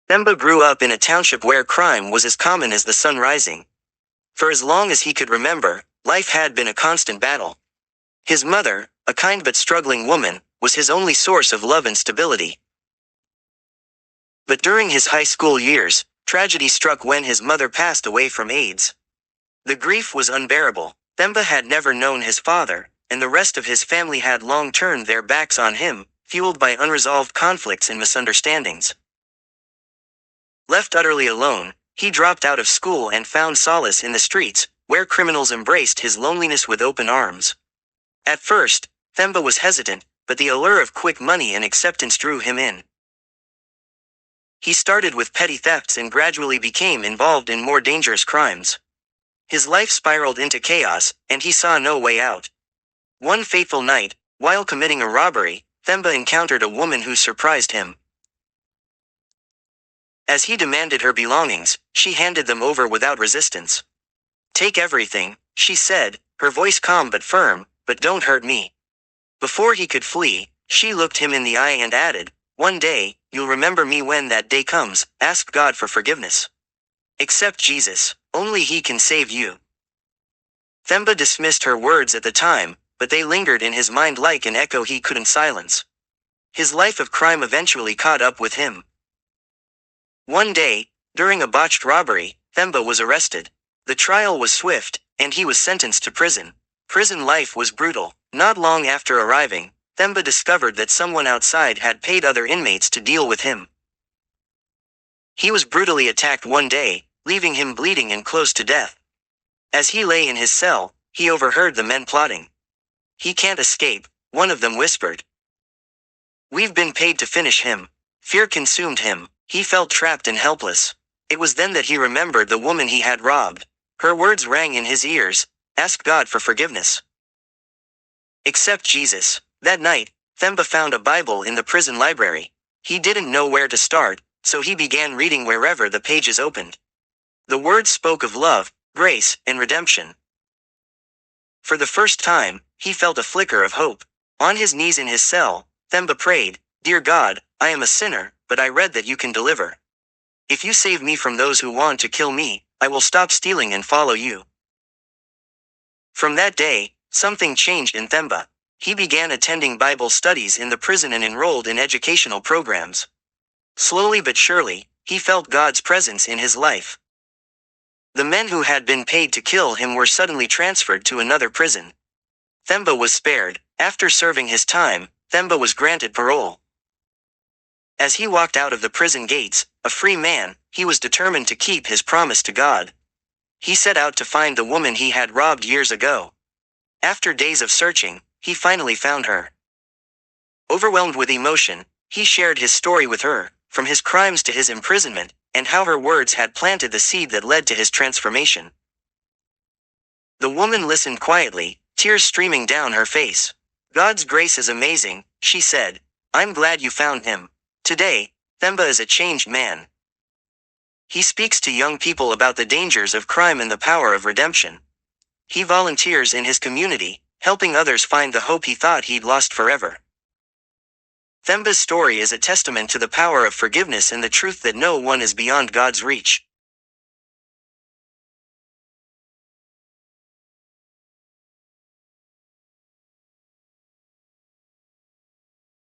Themba grew up in a township where crime was as common as the sun rising. For as long as he could remember, life had been a constant battle. His mother, a kind but struggling woman, was his only source of love and stability. But during his high school years, tragedy struck when his mother passed away from AIDS. The grief was unbearable. Themba had never known his father, and the rest of his family had long turned their backs on him, fueled by unresolved conflicts and misunderstandings. Left utterly alone, he dropped out of school and found solace in the streets, where criminals embraced his loneliness with open arms. At first, Themba was hesitant, but the allure of quick money and acceptance drew him in. He started with petty thefts and gradually became involved in more dangerous crimes. His life spiraled into chaos, and he saw no way out. One fateful night, while committing a robbery, Themba encountered a woman who surprised him. As he demanded her belongings, she handed them over without resistance. "Take everything," she said, her voice calm but firm, "but don't hurt me." Before he could flee, she looked him in the eye and added, "One day, you'll remember me. When that day comes, ask God for forgiveness. Accept Jesus, only He can save you." Themba dismissed her words at the time, but they lingered in his mind like an echo he couldn't silence. His life of crime eventually caught up with him. One day, during a botched robbery, Themba was arrested. The trial was swift, and he was sentenced to prison. Prison life was brutal. Not long after arriving, Themba discovered that someone outside had paid other inmates to deal with him. He was brutally attacked one day, leaving him bleeding and close to death. As he lay in his cell, he overheard the men plotting. "He can't escape," one of them whispered. "We've been paid to finish him." Fear consumed him. He felt trapped and helpless. It was then that he remembered the woman he had robbed. Her words rang in his ears, "Ask God for forgiveness. Accept Jesus." That night, Themba found a Bible in the prison library. He didn't know where to start, so he began reading wherever the pages opened. The words spoke of love, grace, and redemption. For the first time, he felt a flicker of hope. On his knees in his cell, Themba prayed, "Dear God, I am a sinner, but I read that you can deliver. If you save me from those who want to kill me, I will stop stealing and follow you." From that day, something changed in Themba. He began attending Bible studies in the prison and enrolled in educational programs. Slowly but surely, he felt God's presence in his life. The men who had been paid to kill him were suddenly transferred to another prison. Themba was spared. After serving his time, Themba was granted parole. As he walked out of the prison gates, a free man, he was determined to keep his promise to God. He set out to find the woman he had robbed years ago. After days of searching, he finally found her. Overwhelmed with emotion, he shared his story with her, from his crimes to his imprisonment, and how her words had planted the seed that led to his transformation. The woman listened quietly, tears streaming down her face. "God's grace is amazing," she said. "I'm glad you found him. Today, Themba is a changed man. He speaks to young people about the dangers of crime and the power of redemption. He volunteers in his community, helping others find the hope he thought he'd lost forever." Themba's story is a testament to the power of forgiveness and the truth that no one is beyond God's reach.